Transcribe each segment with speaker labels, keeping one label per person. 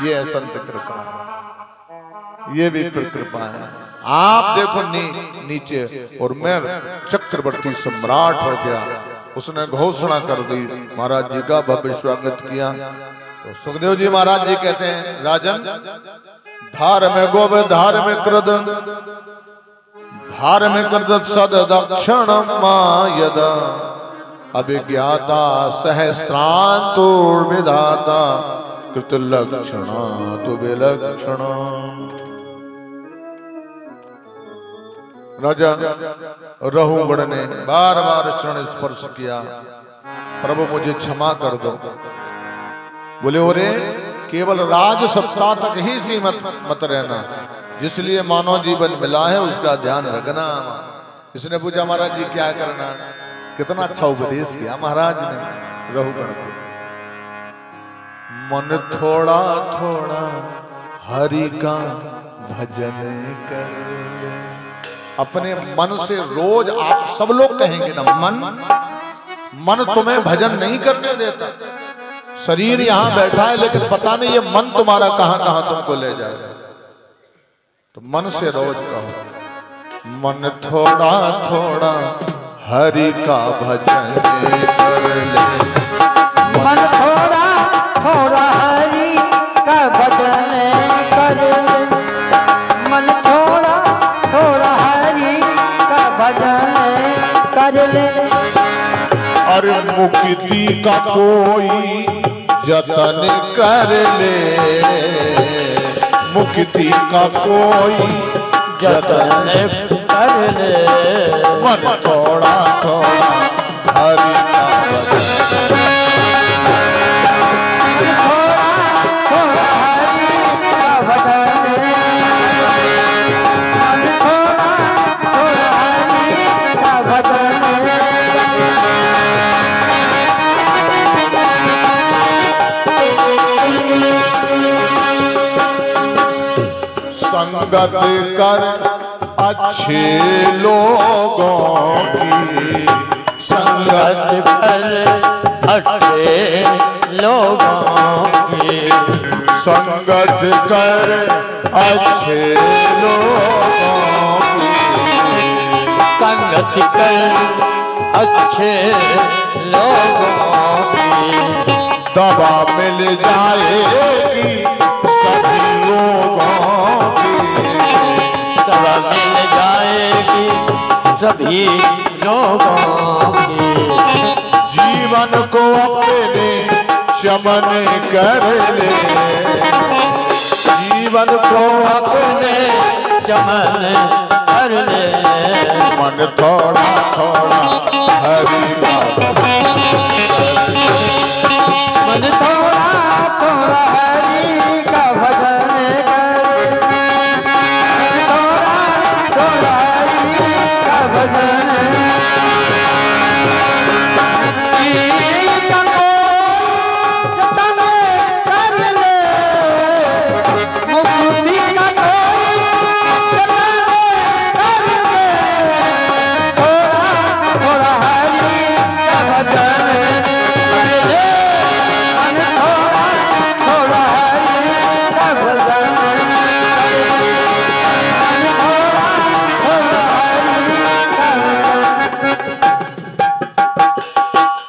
Speaker 1: ये संत कृपा है, ये भी कृपा है। आप देखो नीचे, और मैं चक्रवर्ती सम्राट हो गया। उसने घोषणा कर दी, महाराज जी का भव्य स्वागत किया। तो सुखदेव जी महाराज जी कहते हैं, राजन धार में गोब धार में कृद, धार में कृद सद दक्षिण यदा अभिज्ञाता सहस्रांतु विधाता कृत लक्षणा तु विलक्षणा। राजा रहुगण ने बार बार चरण स्पर्श किया, प्रभु मुझे क्षमा कर दो। बोले ओरे केवल राज सत्ता तक ही सीमित मत रहना, जिसलिए मानव जीवन मिला है उसका ध्यान रखना। इसने पूछा महाराज जी क्या करना, कितना अच्छा उपदेश किया महाराज ने रहुगण को। मन थोड़ा थोड़ा हरि का भजन कर, अपने मन से रोज आप सब लोग कहेंगे ना, मन तुम्हें भजन नहीं करने देता। शरीर यहां बैठा है लेकिन पता नहीं ये मन तुम्हारा कहां कहां तुमको ले जाएगा। तो मन से रोज कहो, मन थोड़ा थोड़ा हरि का भजन कर ले,
Speaker 2: मन थोड़ा थोड़ा हरि का भजन कर ले, मन थोड़ा थोड़ा हरि का भजन कर ले।
Speaker 1: और मुक्ति का कोई जतन कर ले, मुक्ति का कोई जतन
Speaker 2: कर ले,
Speaker 1: मन थोड़ा थोड़ा हरि का भजन,
Speaker 2: थोड़ा थोड़ा हरि का भजन, मन थोड़ा थोड़ा हरि का भजन।
Speaker 1: संगत कर अच्छे लोगों की,
Speaker 2: संगत कर अच्छे लोगों की,
Speaker 1: संगत कर अच्छे लोगों की,
Speaker 2: संगत कर अच्छे लोगों की,
Speaker 1: दवा मिल जाएगी सभी लोगों की,
Speaker 2: दवा मिल जाएगी सभी लोगों की।
Speaker 1: जीवन को अपने चमन कर ले, जीवन को
Speaker 2: अपने चमन कर ले,
Speaker 1: मन थोड़ा थोड़ा हरि का
Speaker 2: मन थोड़ा थोड़ा हरि का भजन कर, मन थोड़ा थोड़ा हरि का भजन।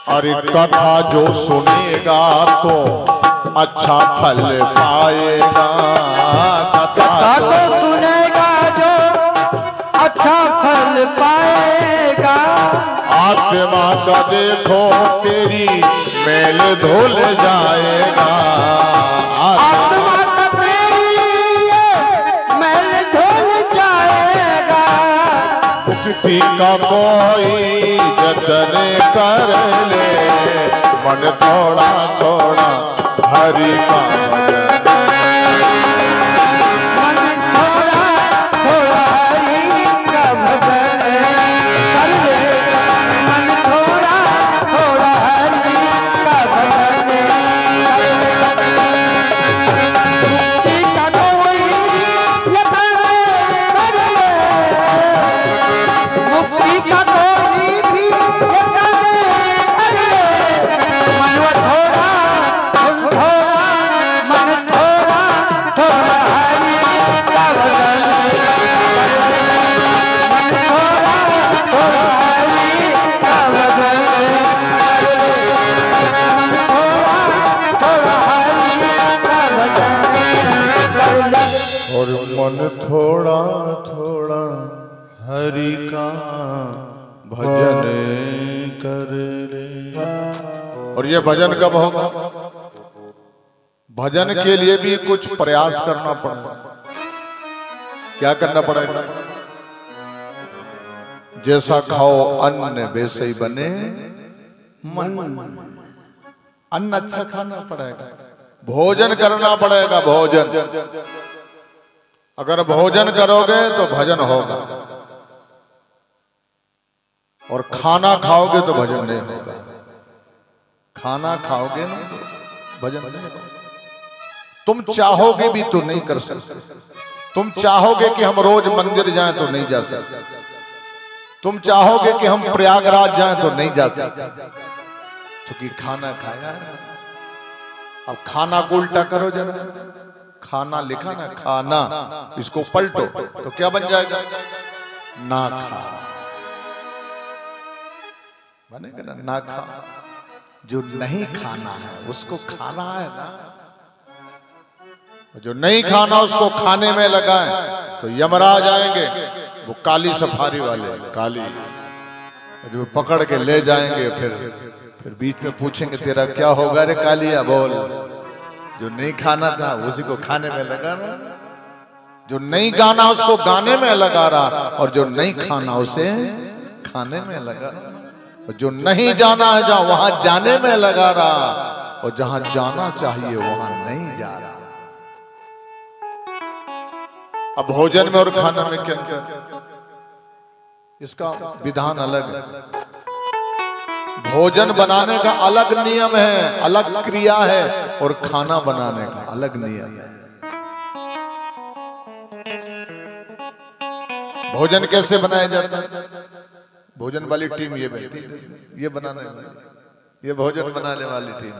Speaker 1: अरे कथा जो सुनेगा तो अच्छा फल पाएगा,
Speaker 2: कथा तो सुनेगा जो अच्छा फल पाएगा।
Speaker 1: आत्मा का देखो तेरी मैल धुल जाएगा,
Speaker 2: आत्मा का तेरी ये मैल धुल जाएगा।
Speaker 1: मुक्ति का कोई जतन कर ले, मन थोड़ा थोड़ा हरि का भजन,
Speaker 2: मन थोड़ा थोड़ा हरि का भजन कर ले, मन थोड़ा थोड़ा हरि का भजन कर ले। मुक्ति का कोई यतन कर ले, मुक्ति का कोई भी यतन कर ले, मन थोड़ा मन थोड़ा
Speaker 1: और मन थोड़ा थोड़ा हरि का भजन कर ले। और ये भजन कब होगा? भजन के लिए भी कुछ प्रयास करना पड़ेगा। क्या करना पड़ेगा? जैसा खाओ अन्न वैसे ही बने मन। अन्न अच्छा खाना पड़ेगा, भोजन करना पड़ेगा। भोजन अगर भोजन करोगे तो भजन होगा, और खाना खाओगे तो भजन नहीं होगा। खाना खाओगे ना तो भजन नहीं होगा। तुम चाहोगे भी तो नहीं कर सकते। तुम चाहोगे कि हम रोज मंदिर जाएं तो नहीं जा सकते। तुम चाहोगे कि हम प्रयागराज जाएं तो नहीं जा सकते, क्योंकि खाना खाया है। अब खाना को उल्टा करो जरा। खाना लिखा ना, खाना, इसको पलटो तो क्या बन जाएगा? ना खा बनेगा ना, ना खा। जो नहीं खाना है उसको खाना है ना। जो नहीं खाना उसको खाने में लगाएं तो यमराज आएंगे, वो काली सफारी वाले, काली, जो पकड़ के ले जाएंगे। फिर बीच में पूछेंगे तेरा क्या होगा रे कालिया, बोल। जो नहीं खाना था उसी को खाने में लगा रहा, जो नहीं गाना उसको गाने में लगा रहा, और जो नहीं खाना उसे खाने में लगा रहा। और जो नहीं जाना है जहां वहां जाने में लगा रहा, और जहां जाना चाहिए वहां नहीं जा रहा। अब भोजन में और खाना में क्या अंतर? इसका विधान अलग है। भोजन बनाने का अलग नियम है, अलग क्रिया है, और खाना बनाने का अलग नियम है। भोजन कैसे बनाया जाता है? भोजन वाली टीम ये बैठी, ये बनाने वाली, ये भोजन बनाने वाली टीम।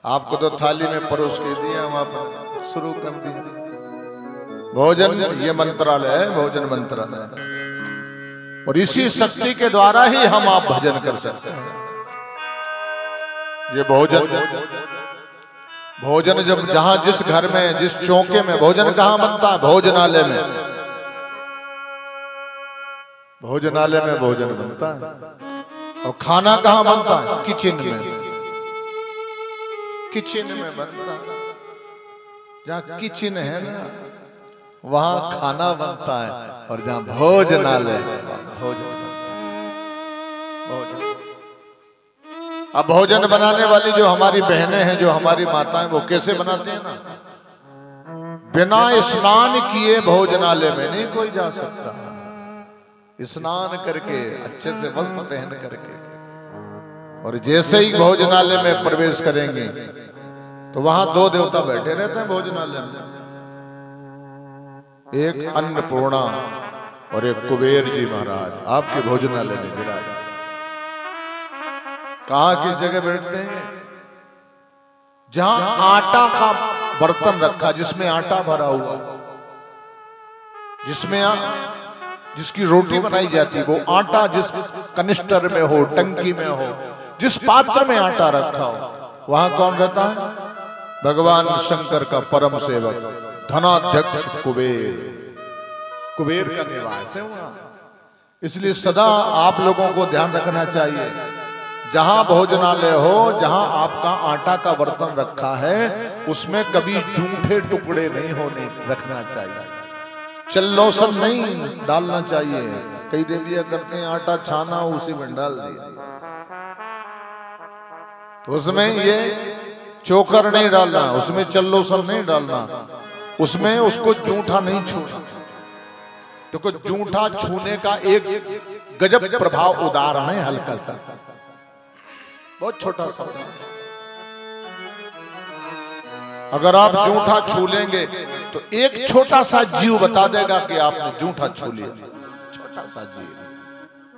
Speaker 1: आपको तो थाली में परोस के दिया, हम आप शुरू कर दिया भोजन। ये मंत्रालय है, भोजन मंत्रालय, और इसी शक्ति के द्वारा ही हम आप भजन कर सकते हैं। ये भोजन जब जहां जिस घर में जिस चौके में भोजन कहां बनता है? भोजनालय में। भोजनालय में भोजन बनता है। और खाना कहां बनता है? किचन में। किचन में बनता है। जहां किचन है ना वहां खाना बनता है, और जहां भोजनालय भोजन बनता है। भोजन। अब भोजन बनाने वाली जो हमारी बहनें हैं, जो हमारी माताएं, वो कैसे बनाती हैं ना? बिना स्नान किए भोजनालय में नहीं कोई जा सकता। स्नान करके अच्छे से वस्त्र पहन करके, और जैसे ही भोजनालय में प्रवेश करेंगे तो वहां दो देवता बैठे रहते हैं भोजनालय में। एक अन्नपूर्णा और एक कुबेर जी महाराज आपके भोजनालय में विराज। कहां किस जगह बैठते हैं? जहां आटा का बर्तन रखा, जिसमें आटा भरा हुआ, जिसकी रोटी बनाई जाती, वो आटा जिस कनिस्टर में हो, टंकी में हो, जिस पात्र में आटा रखा हो, वहां कौन रहता है? भगवान शंकर का परम सेवक धनाध्यक्ष कुबेर। कुबेर का निवास है वहां। इसलिए सदा आप लोगों को ध्यान रखना चाहिए, जहां भोजनालय हो, जहां आपका आटा का बर्तन रखा है, उसमें कभी जूठे टुकड़े नहीं होने रखना चाहिए। चल्लोसन नहीं डालना चाहिए। कई देवियां करते हैं आटा छाना उसी में डाल दिया, तो उसमें ये चोकर नहीं डालना, उसमें चल्लोसन नहीं डालना, उसमें उसको जूठा नहीं छूना। देखो जूठा छूने का एक गजब प्रभाव उदाहरण है, हल्का सा, बहुत छोटा सा। अगर आप जूठा छू लेंगे तो एक छोटा सा जीव बता देगा कि आपने जूठा छू लिया। छोटा सा जीव,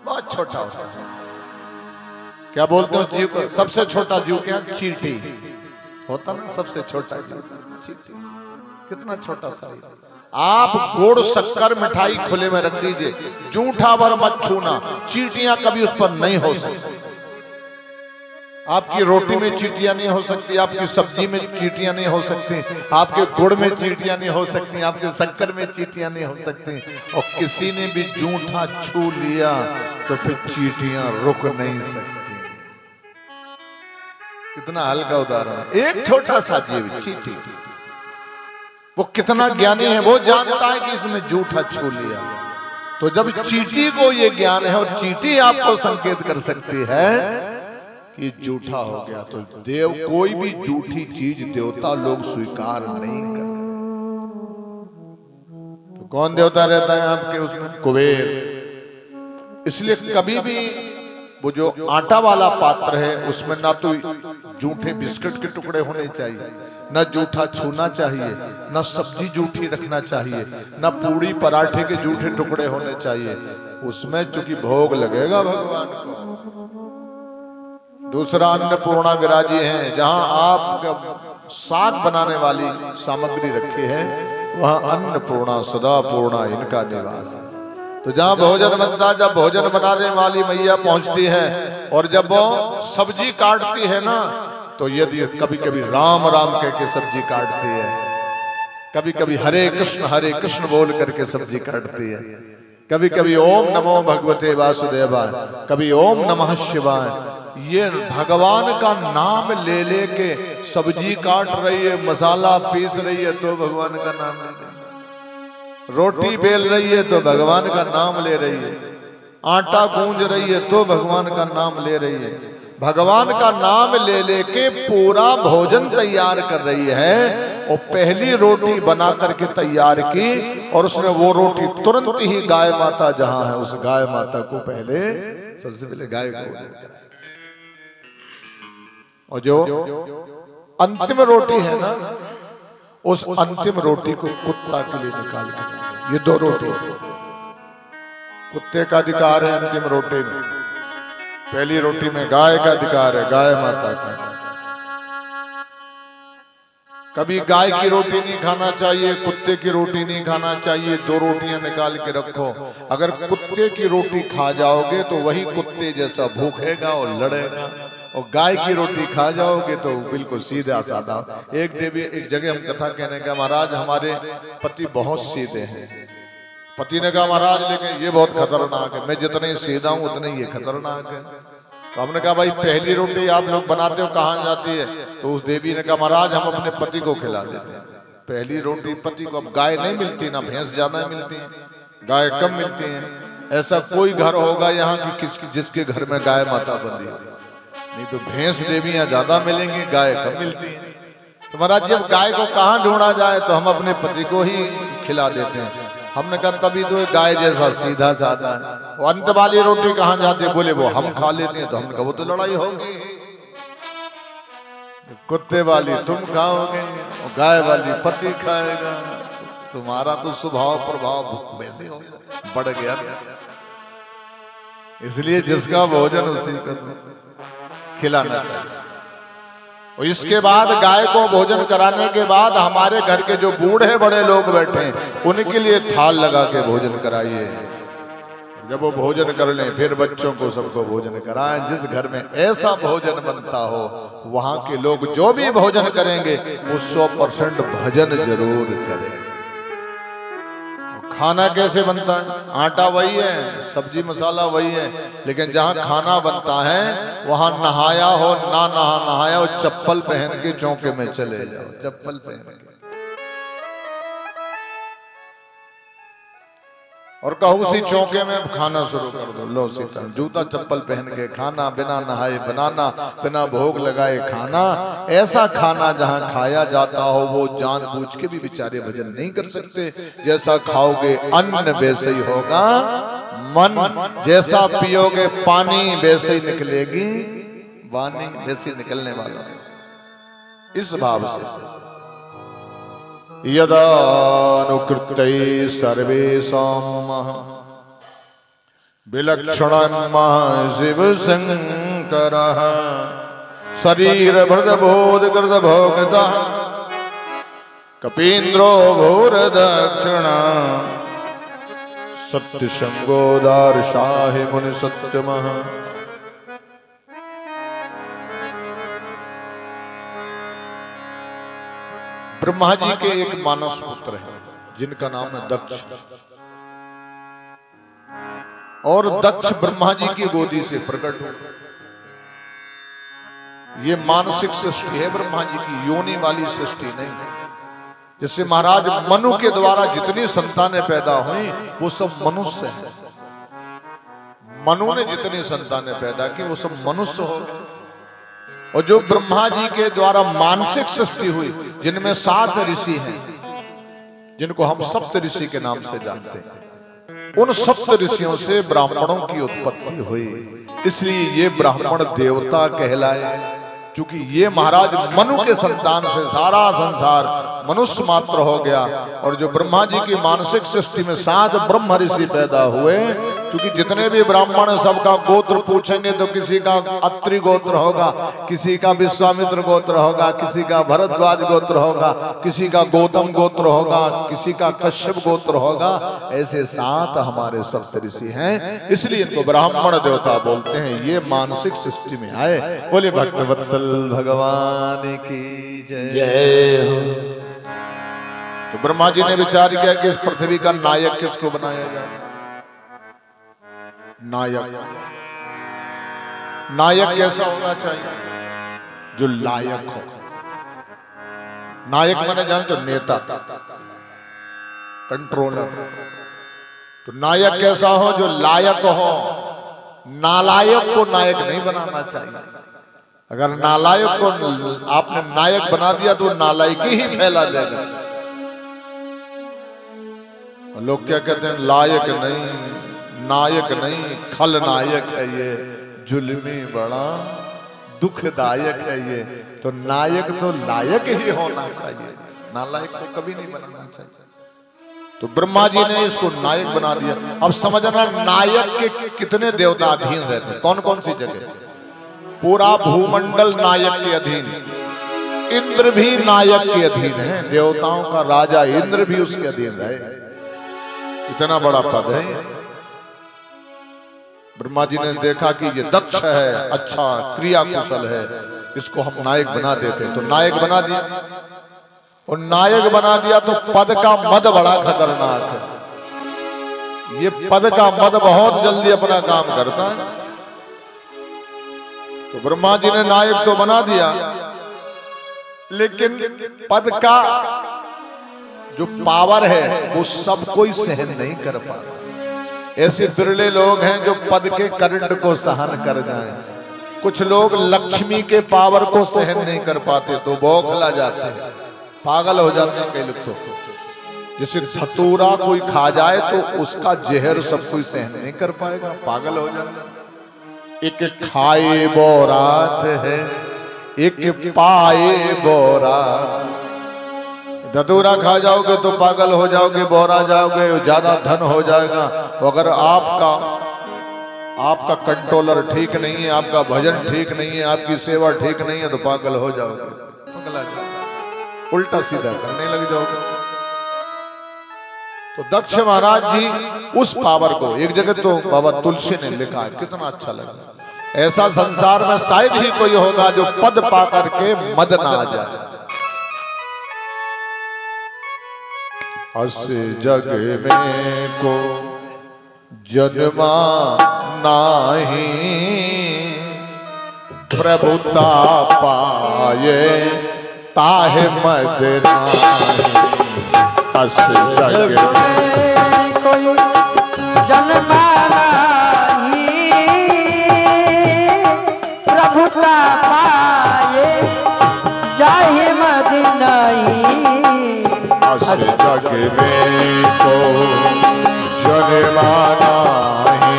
Speaker 1: बहुत छोटा होता है। क्या बोलते हैं उस जीव को? सबसे छोटा जीव क्या? चींटी होता ना, सबसे छोटा जीव चींटी। कितना छोटा सा। आप गुड़ शक्कर मिठाई खुले में रख दीजिए, जूठा भर मत छूना, चींटियां कभी उस पर नहीं हो सकती। आपकी रोटी में चींटियां नहीं हो सकती, आपकी सब्जी में चींटियां नहीं हो सकती, आपके गुड़ में चींटियां नहीं हो सकती, आपके शक्कर में चींटियां नहीं हो सकती। और किसी ने भी जूठा छू लिया तो फिर चींटियां रुक नहीं सकती। कितना हल्का उदाहरण है, एक छोटा सा जीव चींटी, वो कितना ज्ञानी है, वो जानता है कि इसने जूठा छू लिया। तो जब चींटी को ये ज्ञान है और चींटी आपको संकेत कर सकती है कि जूठा हो गया, तो देव कोई भी जूठी चीज देवता लोग स्वीकार नहीं करते। तो कौन देवता रहता है आपके उसमें? कुबेर। इसलिए कभी भी वो जो आटा वाला पात्र है उसमें ना तो जूठे बिस्किट के टुकड़े होने चाहिए, न जूठा छूना चाहिए, न सब्जी जूठी रखना चाहिए, न पूरी पराठे के जूठे टुकड़े होने चाहिए। उसमें चूंकि भोग लगेगा भगवान को। दूसरा अन्नपूर्णा विराजी है, जहां आप साग बनाने वाली सामग्री रखी है वहां अन्नपूर्णा सदा पूर्णा इनका निवास है। तो जहां भोजन बनता, जब भोजन बनाने वाली मैया पहुंचती है और जब वो सब्जी काटती है ना, तो यदि कभी कभी राम राम कह के सब्जी काटती है, कभी कभी हरे कृष्ण बोल करके सब्जी काटती है, कभी कभी ओम नमो भगवते वासुदेवाय, कभी ओम नमः शिवाय, ये भगवान का नाम ले लेके सब्जी काट रही है, मसाला पीस रही है तो भगवान का नाम ले रही है, रोटी बेल रही है तो भगवान का नाम ले रही है, आटा गूंज रही है तो भगवान का नाम ले रही है, भगवान का नाम ले लेके पूरा भोजन तैयार कर रही है। और पहली रोटी बना करके तैयार की और उसने वो रोटी तुरंत ही गाय माता जहां है उस गाय माता को पहले सबसे पहले गाय को, और जो अंतिम रोटी है ना उस अंतिम रोटी को कुत्ता के लिए निकाल के, ये दो रोटी कुत्ते का अधिकार है अंतिम रोटी में, पहली रोटी में गाय का अधिकार है, गाय माता का। कभी गाय की रोटी नहीं खाना चाहिए, कुत्ते की रोटी नहीं खाना चाहिए, दो रोटियां निकाल के रखो। अगर कुत्ते की रोटी खा जाओगे तो वही कुत्ते जैसा भूखेगा और लड़ेगा, और गाय की रोटी खा जाओगे तो बिल्कुल सीधा साधा। एक देवी एक जगह हम कथा कहने का, महाराज हमारे पति बहुत सीधे हैं। पति ने कहा महाराज लेकिन ये बहुत खतरनाक है, मैं जितने सीधा हूं उतने ये खतरनाक है। तो हमने कहा भाई पहली रोटी आप लोग बनाते हो कहाँ जाती है? तो उस देवी ने कहा महाराज हम अपने पति को खिला देते हैं पहली रोटी पति को। अब गाय नहीं मिलती, ना भैंस ज्यादा मिलती है, गाय कम मिलती है। ऐसा कोई घर होगा यहाँ की किसकी जिसके घर में गाय माता बंधी हो? नहीं तो भैंस देवियां ज्यादा मिलेंगी, गाय कम मिलती है। तो महाराज जब गाय को कहाँ ढूंढा जाए तो हम अपने पति को ही खिला देते हैं। हमने कहा तभी तो गाय जैसा सीधा साधा है। वो अंत वाली रोटी कहाँ जाती? बोले वो हम खा लेते हैं। तो हमने कहा वो तो लड़ाई होगी, कुत्ते वाली तुम खाओगे और गाय वाली पति खाएगा। तुम्हारा तो स्वभाव प्रभाव वैसे हो बढ़ गया। इसलिए जिसका भोजन उसी को खिलाना चाहिए। और इसके बाद गाय को भोजन कराने के बाद हमारे घर के जो बूढ़े बड़े लोग बैठे हैं उनके लिए थाल लगा के भोजन कराइए। जब वो भोजन कर लें फिर बच्चों को सबको भोजन कराएं। जिस घर में ऐसा भोजन बनता हो वहां के लोग जो भी भोजन करेंगे वो 100% भजन जरूर करें। खाना कैसे बनता है? आटा वही है, सब्जी मसाला वही है, लेकिन जहाँ खाना बनता है वहां नहाया हो ना नहाया हो चप्पल पहन के चौके में चले जाओ, चप्पल पहन के। और कहो उसी चौके में खाना शुरू कर दो। लो सीता जूता चप्पल पहन के खाना, बिना नहाए बनाना, बिना भोग लगाए खाना। ऐसा खाना जहां खाया जाता हो वो जानबूझ के भी बेचारे भजन नहीं कर सकते। जैसा खाओगे अन्न वैसे ही होगा मन, जैसा पियोगे पानी वैसे ही निकलेगी वाणी, वैसे ही निकलने वाला है। इस भाव से यदानुकृत्यै सर्वेषां विलक्षणं शिव शंकरः शरीर भृतबोध कृत भोगता कपीन्द्रो भूरदक्षिणा सत्यसंगोदार शाहि मुनि सत्यमः। ब्रह्मा जी के एक मानस पुत्र हैं जिनका नाम है दक्ष, और दक्ष ब्रह्मा जी की गोदी से प्रकट हो। ये मानसिक सृष्टि है ब्रह्मा जी की, योनि वाली सृष्टि नहीं। जैसे महाराज मनु के द्वारा जितनी संतानें पैदा हुई वो सब मनुष्य हैं। मनु ने जितनी संतानें पैदा की वो सब मनुष्य हो। और जो ब्रह्मा जी के द्वारा मानसिक सृष्टि हुई, जिनमें 7 ऋषि हैं, जिनको हम सप्त ऋषि के नाम से जानते हैं, उन सप्त ऋषियों से ब्राह्मणों की उत्पत्ति हुई। इसलिए ये ब्राह्मण देवता कहलाए, क्योंकि ये महाराज मनु के संतान से सारा संसार मनुष्य मात्र हो गया। और जो ब्रह्मा जी की मानसिक सृष्टि में 7 ब्रह्म ऋषि पैदा हुए, क्योंकि जितने भी ब्राह्मण सबका गोत्र पूछेंगे तो किसी का अत्रि गोत्र होगा, किसी का विश्वामित्र गोत्र होगा, किसी का भरद्वाज गोत्र होगा, किसी का गौतम गोत्र होगा, किसी का कश्यप गोत्र होगा। ऐसे 7 हमारे सप्त ऋषि हैं, इसलिए इनको ब्राह्मण देवता बोलते हैं। ये मानसिक सृष्टि में आए। बोले भक्त वत्सल भगवान की जय हो। तो ब्रह्मा जी ने विचार किया कि इस पृथ्वी का नायक किसको बनाया जाए। नायक कैसा होना चाहिए? जो लायक हो। नायक माने जानते हो? नेता, कंट्रोलर। तो नायक कैसा हो? जो लायक हो। नालायक को नायक नहीं बनाना चाहिए। अगर नालायक को आपने नायक बना दिया तो नालायकी ही फैला देगा। लोग क्या कहते हैं? लायक नहीं, नायक नहीं, खलनायक है ये, जुल्मी बड़ा दुखदायक है ये। तो नायक तो लायक ही होना चाहिए, नालायक को कभी नहीं बनाना चाहिए। तो ब्रह्मा जी ने इसको नायक बना दिया। अब समझना, नायक के कितने देवता अधीन रहते हैं? कौन कौन सी जगह? पूरा भूमंडल नायक के अधीन। इंद्र भी नायक के अधीन है। देवताओं का राजा इंद्र भी उसके अधीन रहे। इतना बड़ा पद है। ब्रह्मा जी ने देखा कि ये दक्ष है, अच्छा क्रिया कुशल है, इसको हम नायक बना देते। तो नायक बना दिया। और नायक बना दिया तो पद का मद बड़ा खतरनाक है। ये पद का मद बहुत जल्दी अपना काम करता है। तो ब्रह्मा जी ने नायक तो बना दिया, लेकिन पद का जो पावर है वो सब कोई सहन नहीं कर पाता। ऐसे बिरले लोग हैं जो पद के करंट को सहन कर जाएं। कुछ लोग लक्ष्मी के पावर को सहन नहीं कर पाते तो बौखला जाते हैं, पागल हो जाते हैं। कई लोग तो जैसे धतूरा कोई खा जाए तो उसका जहर सब कोई सहन नहीं कर पाएगा, पागल हो जाएगा। एक खाए बोरात है, एक पाए बोरात। धतूरा खा जाओगे तो पागल हो जाओगे, बोरा जाओगे, ज्यादा धन हो जाएगा। अगर आपका कंट्रोलर ठीक नहीं है, आपका भजन ठीक नहीं है, आपकी सेवा ठीक नहीं है तो पागल हो जाओगे, पगला जाओगे, उल्टा सीधा करने लग जाओगे। तो दक्ष महाराज जी उस पावर को, एक जगह तो बाबा तुलसी ने लिखा है, कितना अच्छा लगा। ऐसा संसार में शायद ही कोई होगा जो पद पा करके मद ना आ जाए। अस जग में को जन्मा नाही, प्रभुता पाए ताहे मद नाही। अस जग में
Speaker 2: कोई जन्मा नाही, प्रभुता पाए जाहे मद नहीं।
Speaker 1: अस जग में को जन्मा नाही,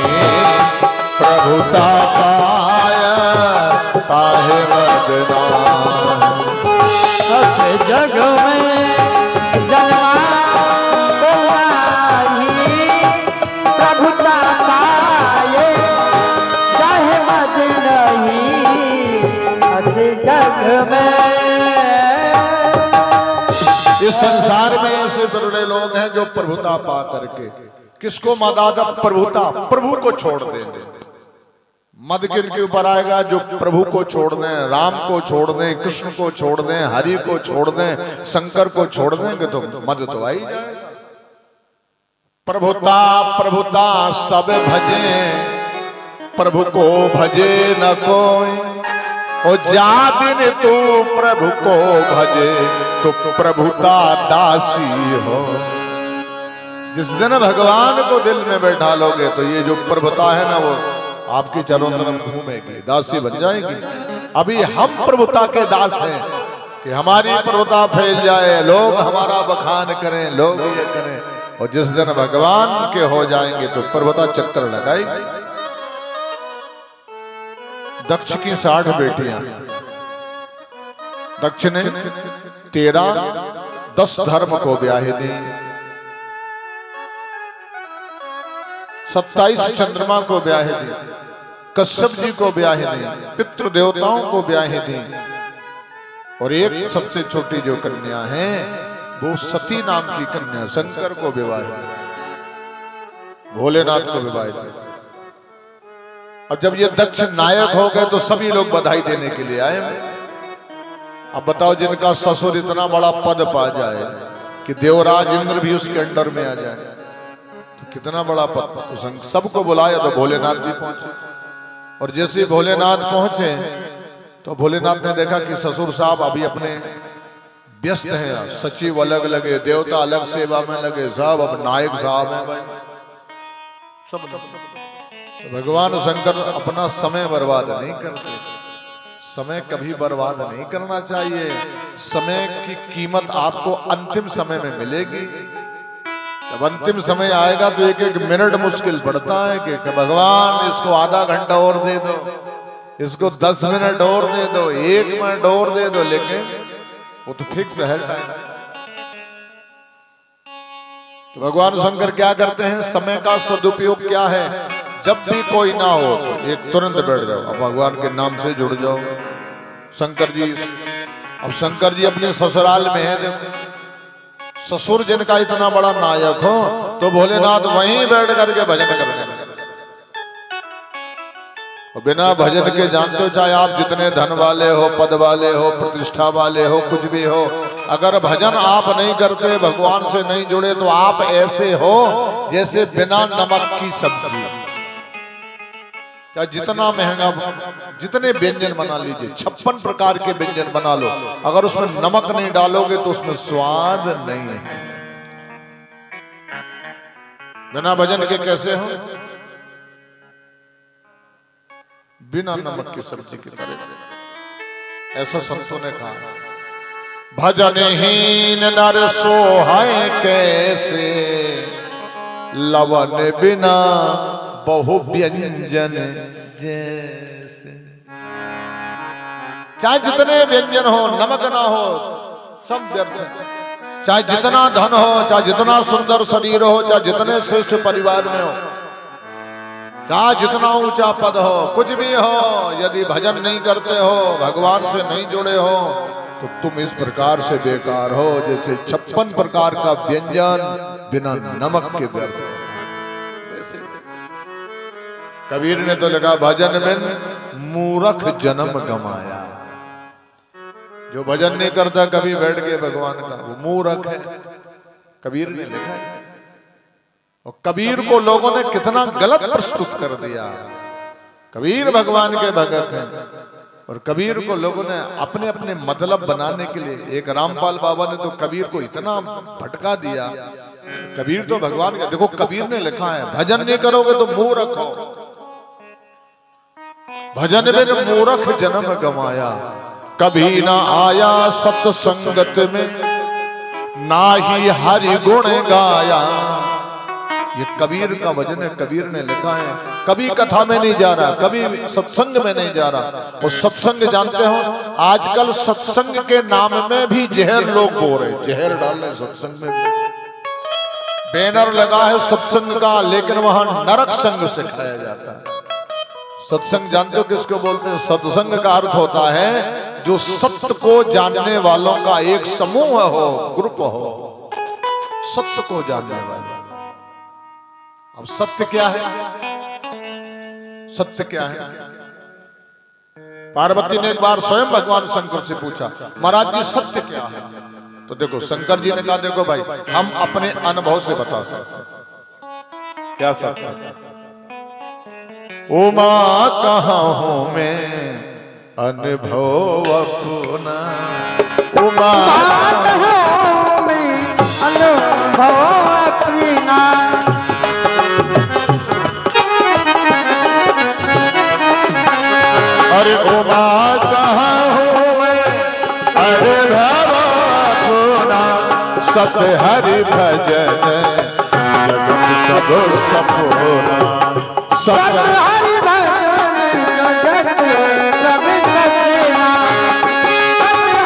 Speaker 1: प्रभुता पाए ताहे मद नाही।
Speaker 2: अस जग में जन्मा को नाही, प्रभुता पाए जाहे मद नहीं। अस जग में
Speaker 1: इस संसार में ऐसे बड़े लोग हैं जो प्रभुता पा करके किसको मादा प्रभुता, प्रभु को छोड़ देंगे। मद किनके ऊपर आएगा? जो प्रभु को छोड़ दें, राम को छोड़ दें, कृष्ण को छोड़ दें, हरि को छोड़ दें, शंकर को छोड़ देंगे तो मद तो आई जाएगा। प्रभुता प्रभुता सब भजे, प्रभु को भजे न कोई। ओ जा दिन तू प्रभु को भजे, तो प्रभुता दासी हो। जिस दिन भगवान को दिल में बैठा लोगे तो ये जो प्रभुता है ना, वो आपकी चारों तरफ घूमेगी, दासी बन जाएगी। अभी हम प्रभुता के दास हैं कि हमारी प्रभुता फैल जाए, लोग हमारा बखान करें, लोग ये करें। और जिस दिन भगवान के हो जाएंगे तो प्रभुता चक्कर लगाएगी। दक्ष की 60 बेटियां, दक्ष ने 10 धर्म को ब्याह दी, 27 चंद्रमा को ब्याह दी, कश्यप जी को ब्याह दी, पितृ देवताओं को ब्याह दी। और एक सबसे छोटी जो कन्या है वो सती नाम की कन्या शंकर को विवाह दी, भोलेनाथ को विवाह दी। और जब ये दक्ष नायक हो गए तो सभी लोग बधाई देने के लिए आए। अब बताओ, जिनका ससुर इतना बड़ा पद पा जाए कि देवराज इंद्र भी उसके अंडर में आ जाए तो कितना बड़ा पद। तो सबको बुलाया तो भोलेनाथ भी पहुंचे। और जैसे भोलेनाथ पहुंचे तो भोलेनाथ ने देखा कि ससुर साहब अभी अपने व्यस्त हैं, सचिव अलग लगे, देवता अलग सेवा में लगे, सब अब नायक साहब हैं भाई सब। तो भगवान शंकर अपना समय बर्बाद नहीं करते। समय कभी बर्बाद नहीं करना चाहिए। समय की कीमत आपको अंतिम समय में मिलेगी। जब अंतिम समय आएगा तो एक एक मिनट मुश्किल पड़ता है कि भगवान इसको आधा घंटा और दे दो, इसको 10 मिनट और दे दो, 1 मिनट और दे दो, लेकिन वो तो फिक्स है टाइम। तो भगवान शंकर क्या करते हैं? समय का सदुपयोग क्या है? जब भी कोई ना हो तो एक तुरंत बैठ जाओ, अब भगवान के नाम से जुड़ जाओ। शंकर जी, अब शंकर जी अपने ससुराल में है, देखो ससुर जिनका इतना बड़ा नायक हो तो भोलेनाथ वहीं बैठ करके भजन करने लगे। बिना भजन के जानते हो, चाहे आप जितने धन वाले हो, पद वाले हो, प्रतिष्ठा वाले हो, कुछ भी हो, अगर भजन आप नहीं करते, भगवान से नहीं जुड़े, तो आप ऐसे हो जैसे बिना नमक की सब्जी। चाहे जितना महंगा, जितने व्यंजन बना लीजिए, 56 प्रकार के व्यंजन बना लो, अगर उसमें नमक नहीं डालोगे तो उसमें स्वाद नहीं है। बिना भजन के कैसे हो? बिना नमक की सब्जी की तरह। ऐसा संतों ने कहा। भजनहीन नर सोहाय कैसे, लवन बिना बहु व्यंजन जैसे। चाहे जितने व्यंजन हो, नमक ना हो, सब व्यर्थ है। चाहे जितना धन हो, चाहे जितना सुंदर शरीर हो, चाहे जितने श्रेष्ठ परिवार में हो, चाहे जितना ऊंचा पद हो, कुछ भी हो, यदि भजन नहीं करते हो, भगवान से नहीं जुड़े हो, तो तुम इस प्रकार से बेकार हो जैसे 56 प्रकार का व्यंजन बिना नमक के व्यर्थ हो। कबीर ने तो लिखा, भजन बिन मूर्ख जन्म गमाया। जो भजन नहीं करता कभी बैठ के भगवान का, वो मूर्ख है। कबीर ने लिखा है। और कबीर को लोगों ने कितना गलत प्रस्तुत कर दिया। कबीर भगवान के भगत हैं और कबीर को लोगों ने अपने अपने मतलब बनाने के लिए, एक रामपाल बाबा ने तो कबीर को इतना भटका दिया। कबीर तो भगवान का, देखो कबीर ने लिखा है, भजन नहीं करोगे तो मूर्ख हो। भजन बिन मूर्ख जन्म गमाया, कभी ना आया सत्संगत में, ना ही हरि गुण गाया। ये कबीर का वचन है, कबीर ने लिखा है। कभी कथा में नहीं जा रहा, कभी सत्संग में नहीं जा रहा। और सत्संग जानते हो, आजकल सत्संग के नाम में भी जहर लोग बोल रहे, जहर डाल रहे सत्संग में भी। बैनर लगा है सत्संग का, लेकिन वहां नरक संग सिखाया जाता है। सत्संग जानते हो किसको बोलते हैं? सत्संग का अर्थ होता है जो सत्य को जानने वालों का एक समूह हो, ग्रुप हो, सत्य को जानने वाले। अब सत्य क्या है? सत्य क्या है? पार्वती ने एक बार स्वयं भगवान शंकर से पूछा, महाराज जी सत्य क्या है? तो देखो शंकर जी ने कहा, देखो भाई हम अपने अनुभव से बता सकते हैं क्या सत्य है। उमा कहाँ हूं मैं अनुभव अपना, उमा
Speaker 2: कहाँ मैं अनुभव अपना,
Speaker 1: अरे उमा कहाँ हूँ मैं अनुभव अपना, सत हरि भजन जगत सब सपोना, सत
Speaker 2: हरि भजन जगत सब सपना,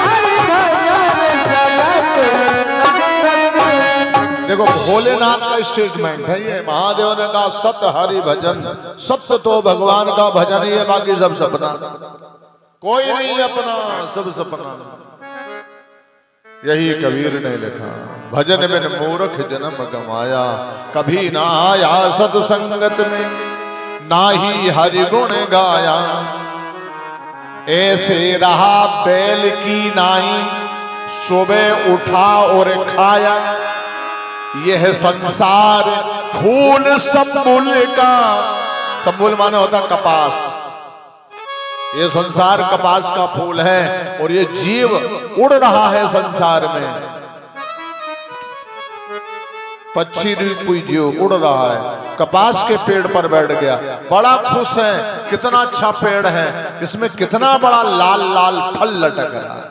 Speaker 2: हरि भजन जगत सब सपना।
Speaker 1: देखो भोलेनाथ का स्टेटमेंट है ये। महादेव ने कहा सत हरि भजन, सत्य तो भगवान का भजन ही है, बाकी सब सपना, कोई नहीं अपना, सब सपना। यही कबीर ने लिखा, भजन बिन मूर्ख जन्म गमाया, कभी ना आया सत्संगत में, ना ही हरि गुण गाया, ऐसे रहा बैल की नाई, सुबह उठा और खाया, यह संसार फूल संबुल का, संबुल माने होता कपास, ये संसार कपास का फूल है और ये जीव उड़ रहा है संसार में, पक्षी कोई जीव उड़ रहा है, कपास के पेड़ पर बैठ गया, बड़ा खुश है, कितना अच्छा पेड़ है, इसमें कितना बड़ा लाल लाल फल लटक रहा है।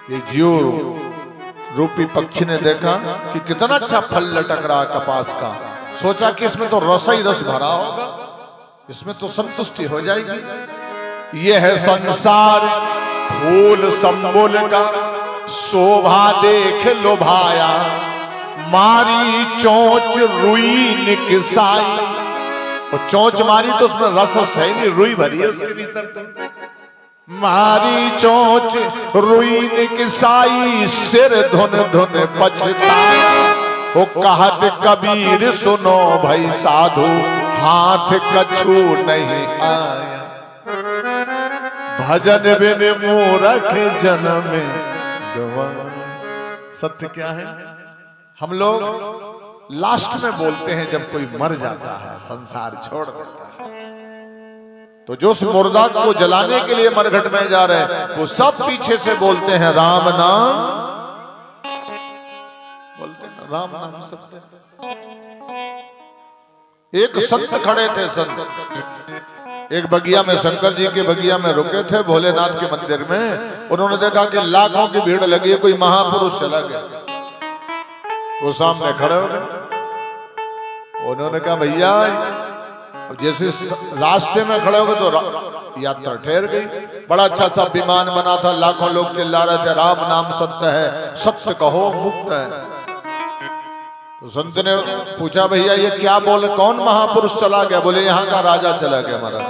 Speaker 1: ये जीव रूपी पक्षी ने देखा कि कितना अच्छा फल लटक रहा है कपास का, सोचा कि इसमें तो रस ही रस भरा होगा, इसमें तो संतुष्टि हो जाएगी। यह है संसार फूल संबुल का, शोभा देख लोभाया, मारी चोंच रुई निकसाई, और चोंच मारी तो उसमें रस है नहीं, रुई भरी है उसके भीतर। मारी चोंच रुई निकसाई, सिर धुन धुन पछताया, ओ कहत कबीर सुनो भाई साधु, हाथ कछु नहीं आया, भजन बिन मूर्ख जन्म गवाया। सत्य क्या है? हम लोग लास्ट में बोलते हैं जब कोई मर जाता है, संसार छोड़ देता है, तो जो उस मुर्दा को जलाने के लिए मरघट में जा रहे हैं वो सब पीछे से बोलते हैं राम नाम, बोलते हैं राम नाम सत्य। एक संत खड़े थे, संत एक बगिया में, शंकर जी के बगिया में रुके थे भोलेनाथ के मंदिर में। उन्होंने देखा कि लाखों की भीड़ लगी है, कोई महापुरुष चला गया, वो सामने खड़े हो गए। उन्होंने कहा भैया, जैसे रास्ते में खड़े हो गए तो यात्रा ठहर गई। बड़ा अच्छा सा विमान बना था, लाखों लोग चिल्ला रहे थे राम नाम सत्य है, सत्य कहो मुक्त है। तो संत ने पूछा भैया ये क्या बोले, कौन महापुरुष चला गया? बोले यहाँ का राजा चला गया महाराज।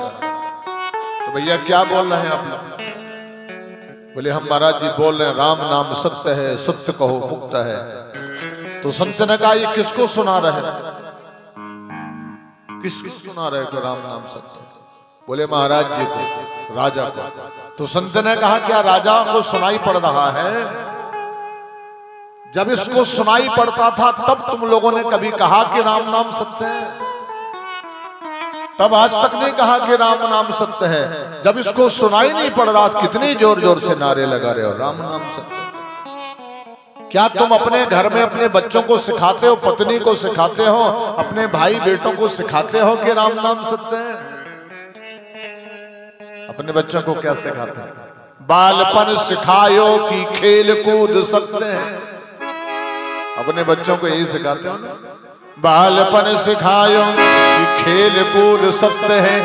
Speaker 1: तो भैया क्या बोल रहे हैं आप लोग? बोले हम महाराज जी बोल रहे हैं राम नाम सत्य है, सत्य कहो मुक्त है। तो संत ने कहा ये किसको सुना रहे, किसको सुना रहे को राम नाम सत्य? बोले महाराज जी को, राजा को। तो संत ने कहा क्या राजा को सुनाई पड़ रहा है? जब इसको सुनाई पड़ता था तब तुम लोगों ने कभी कहा कि राम नाम सत्य है? तब आज तक नहीं कहा कि राम नाम सत्य है। जब इसको सुनाई नहीं पड़ रहा, कितनी जोर जोर से नारे लगा रहे हो राम नाम सत्य। क्या तुम अपने घर में अपने बच्चों को सिखाते हो, पत्नी को सिखाते हो, अपने भाई बेटों को सिखाते हो कि राम नाम सत्य है? अपने बच्चों को क्या सिखाते हैं? बालपन सिखायो कि खेल कूद सत्य है। अपने बच्चों को यही सिखाते हो ना, बालपन सिखायो कि खेल कूद सत्य है,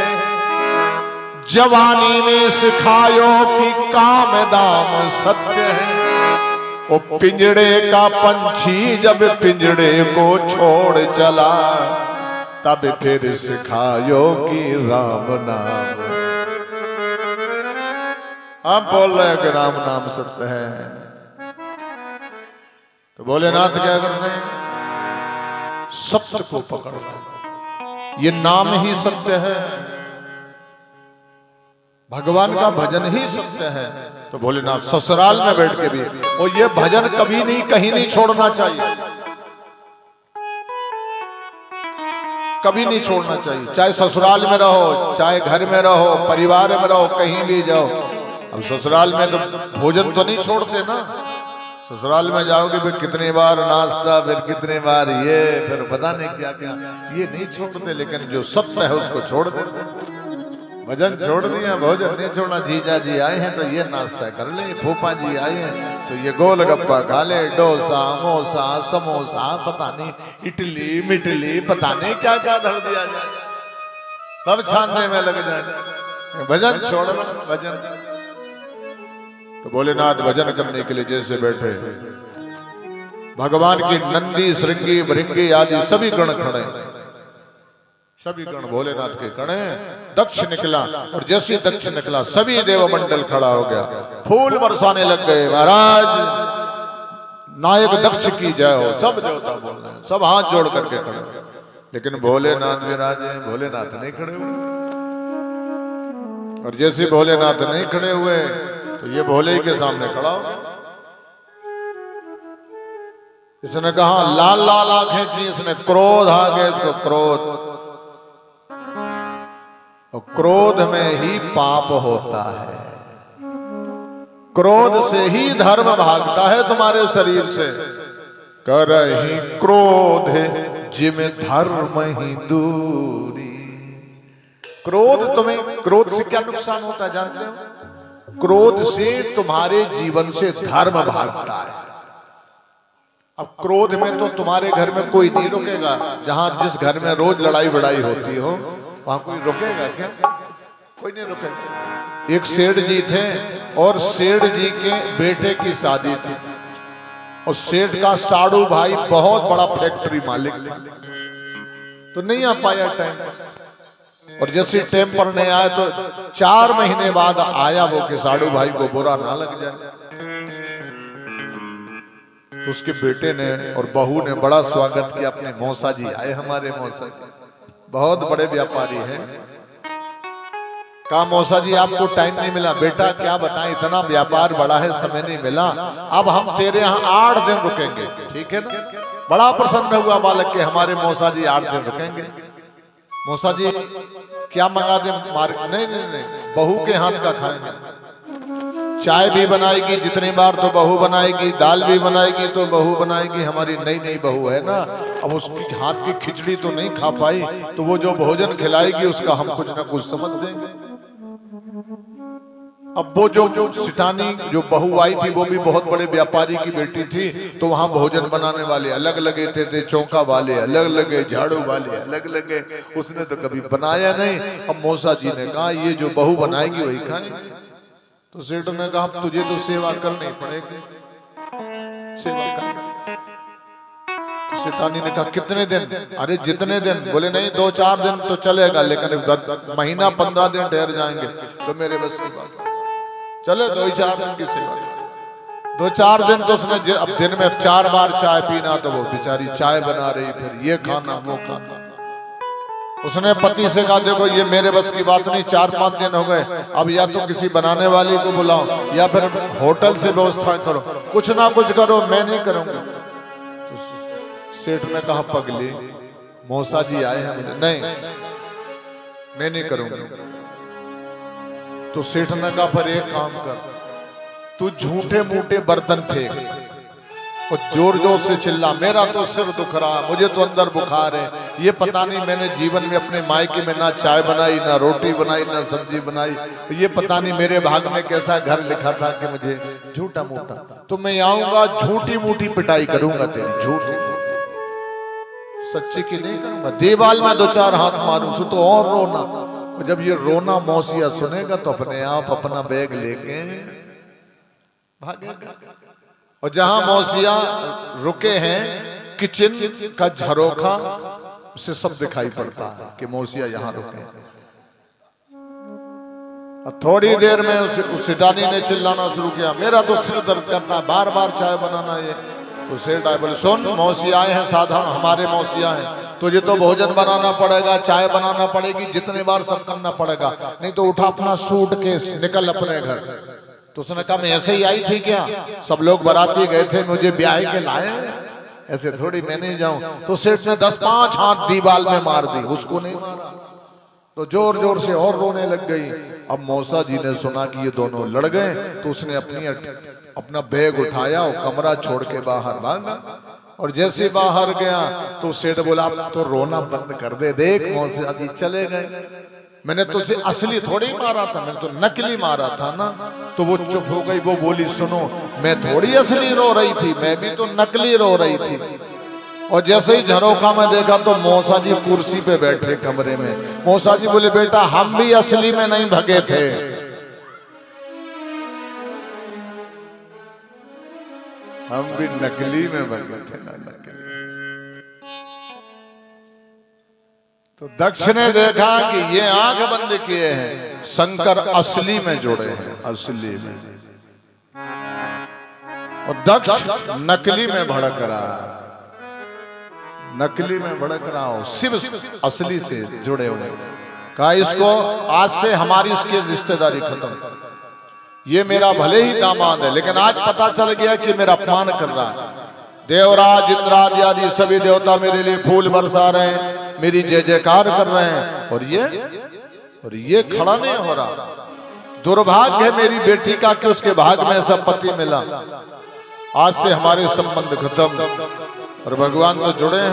Speaker 1: जवानी में सिखायो कि काम दाम सत्य है। ओ पिंजड़े का पंछी जब पिंजड़े को छोड़ चला, तब फिर सिखायो कि राम नाम। आप बोल रहे हो कि राम नाम सत्य है, तो भोलेनाथ क्या करते हैं? सत्य को पकड़ते हैं। ये नाम ही सत्य है, भगवान का भजन ही सत्य है। तो भोलेनाथ ससुराल में बैठ के भी, और ये भजन कभी नहीं कहीं नहीं छोड़ना चाहिए, कभी नहीं छोड़ना चाहिए। चाहे ससुराल में रहो, चाहे घर में रहो, परिवार में रहो, कहीं भी जाओ। अब ससुराल में तो भोजन तो नहीं छोड़ते ना, ससुराल में जाओगे फिर कितनी बार नाश्ता, फिर कितनी बार ये, फिर पता नहीं क्या क्या, ये नहीं छोड़ते। लेकिन जो सत्य है उसको छोड़ देते। भजन छोड़ दिया, भोजन नहीं छोड़ना। जीजा जी आए हैं तो ये नाश्ता कर ले, फूफा जी आए हैं तो ये गोलगप्पा खा ले, डोसा, मोसा, समोसा, पता नहीं इडली मिटली, पता नहीं क्या क्या धर दिया जाए, सब छानने में लग जाए। भजन छोड़ना, भजन। तो भोलेनाथ भजन करने के लिए जैसे बैठे, भगवान की नंदी, श्रृंगी, भृंगी आदि सभी गण खड़े, सभी गण भोलेनाथ के खड़े। दक्ष निकला, और जैसे दक्ष निकला सभी देवमंडल खड़ा हो गया, फूल बरसाने लग गए। महाराज नायक दक्ष की जय हो, सब देवता बोल रहे हैं, सब हाथ जोड़ करके खड़े। लेकिन भोलेनाथ विराजे, भोलेनाथ नहीं खड़े हुए। और जैसे भोलेनाथ नहीं खड़े हुए तो ये भोले के सामने खड़ा हो। इसने कहा लाल लाल आंखें की, इसने क्रोध आ गया, इसको क्रोध, और क्रोध में ही पाप होता है, क्रोध से ही धर्म भागता है तुम्हारे शरीर से। करहि क्रोध जिम धर्म ही दूरी। क्रोध तुम्हें, क्रोध से क्या नुकसान होता है जानते हो? क्रोध से तुम्हारे जीवन से धर्म भागता है। अब क्रोध में तो तुम्हारे घर में कोई नहीं रुकेगा। जहां जिस घर में रोज लड़ाई बड़ाई होती हो वहां कोई रुकेगा क्या? कोई नहीं रुकेगा। एक सेठ जी थे और सेठ जी के बेटे की शादी थी, और सेठ का साड़ू भाई बहुत बड़ा फैक्ट्री मालिक था, तो नहीं आ पाया टाइम पर। और जैसे टाइम पर नहीं आया तो 4 महीने बाद आया वो, कि साड़ू भाई को बुरा ना लग जाए। तो उसके बेटे ने और बहू ने बड़ा स्वागत किया। अपने मौसा जी आए, हमारे मौसा जी बहुत बड़े व्यापारी हैं। कहा मौसा जी आपको टाइम नहीं मिला? बेटा क्या बताएं, इतना व्यापार बड़ा है, समय नहीं मिला। अब हम तेरे यहाँ 8 दिन रुकेंगे, ठीक है ना? बड़ा प्रसन्न हुआ बालक के, हमारे मौसा जी 8 दिन रुकेंगे। मौसा जी क्या मंगा दे? नहीं नहीं नहीं, बहू के हाथ का खाएंगे। चाय भी बनाएगी जितनी बार तो बहू बनाएगी, दाल भी बनाएगी तो बहू बनाएगी। हमारी नई नई बहू है ना, अब उसकी हाथ की खिचड़ी तो नहीं खा पाई, तो वो जो भोजन खिलाएगी उसका हम कुछ ना कुछ समझ देंगे। अब वो जो सिटानी जो बहू आई थी वो भी बहुत बड़े व्यापारी की बेटी थी, तो वहां भोजन बनाने वाले अलग लगे थे, चौका वाले अलग लगे, झाड़ू वाले अलग लगे। उसने तो कभी बनाया नहीं। अब मौसा जी ने कहा ये जो बहू बनाएगी वही खाएंगे। तो सेठ ने कहा तुझे तो सेवा करनी पड़ेगी, सेवा करनी। तो सेठानी ने कहा कितने दिन? अरे जितने दिन। बोले नहीं 2-4 दिन तो चलेगा, लेकिन महीना 15 दिन ठहर जाएंगे तो मेरे बस की बात। चले 2-4 दिन की सेवा। 2-4 दिन तो उसने, अब दिन में 4 बार चाय पीना, तो वो बेचारी चाय बना रही, फिर ये खाना वो खाना। उसने पति से कहा देखो ये मेरे बस की बात नहीं, 4-5 दिन हो गए, अब या तो किसी बनाने वाली को बुलाओ या फिर होटल से व्यवस्था करो, कुछ ना कुछ करो, मैं नहीं करूंगा। तो सेठ ने कहा पगली मौसा जी आए हैं मुझे, नहीं मैं नहीं करूंगा। तो सेठ ने कहा पर एक काम कर, तू झूठे मूठे बर्तन फेंक और जोर जोर से चिल्ला, मेरा तो सिर दुख रहा, मुझे तो अंदर बुखार है, ये पता नहीं मैंने जीवन में अपने मायके में ना चाय बनाई, ना रोटी बनाई, ना सब्जी बनाई, ये पता नहीं मेरे भाग में कैसा घर लिखा था कि मुझे झूठा मूठा। तो मैं आऊंगा झूठी मूठी पिटाई करूंगा तेरी, झूठी सच्ची की नहीं करूंगा। दीवाल में 2-4 हाथ मारूं तो और रोना। जब ये रोना मौसिया सुनेगा तो अपने आप अपना बैग लेके भागेगा। और जहां मौसिया रुके हैं किचन का झरोखा से सब दिखाई पड़ता है कि मौसिया यहाँ रुके हैं। थोड़ी देर में उस सिटानी ने चिल्लाना शुरू किया, मेरा तो सिर दर्द करना, बार बार चाय बनाना। ये तो सेठ आए, बोले सुन मौसिया आए हैं, साधारण हमारे मौसिया हैं, तुझे तो भोजन बनाना पड़ेगा, चाय बनाना पड़ेगी, जितने बार सब करना पड़ेगा, नहीं तो उठा अपना सूटकेस निकल अपने घर। तो उसने कहा मैं ऐसे ही आई थी क्या, सब लोग बाराती गए थे, मुझे ब्याह के लाए, ऐसे थोड़ी मैं नहीं जाऊं। तो सेठ ने 10-5 हाथ दीवाल में मार दी, उसको नहीं मारा तो जोर जोर से और रोने लग गई। अब मौसा जी ने सुना कि ये दोनों लड़ गए, तो उसने अपना बैग उठाया और कमरा छोड़ के बाहर भागा। और जैसे बाहर गया तो सेठ बोला अब तो रोना बंद कर दे, देख मौसा जी चले गए, मैंने तुझे असली थोड़ी मारा था, मैंने तो नकली मारा था ना। तो वो चुप हो गई, वो बोली सुनो मैं थोड़ी असली रो रही थी, मैं भी तो नकली रो रही थी। और जैसे ही झरोखा में देखा तो मौसा जी कुर्सी पे बैठे कमरे में। मौसा जी बोले बेटा हम भी असली में नहीं भगे थे, हम भी नकली में भगे थे ना, नकली। तो दक्ष ने देखा कि ये आंख बंद किए हैं, शंकर असली में जुड़े हैं, असली में। और दक्ष नकली में भड़क रहा है, नकली में भड़क रहा हो, शिव असली से जुड़े हुए। कहा इसको आज से हमारी इसकी रिश्तेदारी खत्म, ये मेरा भले ही दामाद है लेकिन आज पता चल गया कि मेरा अपमान कर रहा है। देवराज इंद्रादि आदि सभी देवता मेरे लिए फूल बरसा रहे हैं, मेरी जय जयकार कर रहे हैं, और ये खड़ा नहीं हो रहा। दुर्भाग्य है मेरी बेटी का कि उसके भाग में ऐसा पति मिला। आज से हमारे संबंध खत्म। और भगवान तो जुड़े हैं।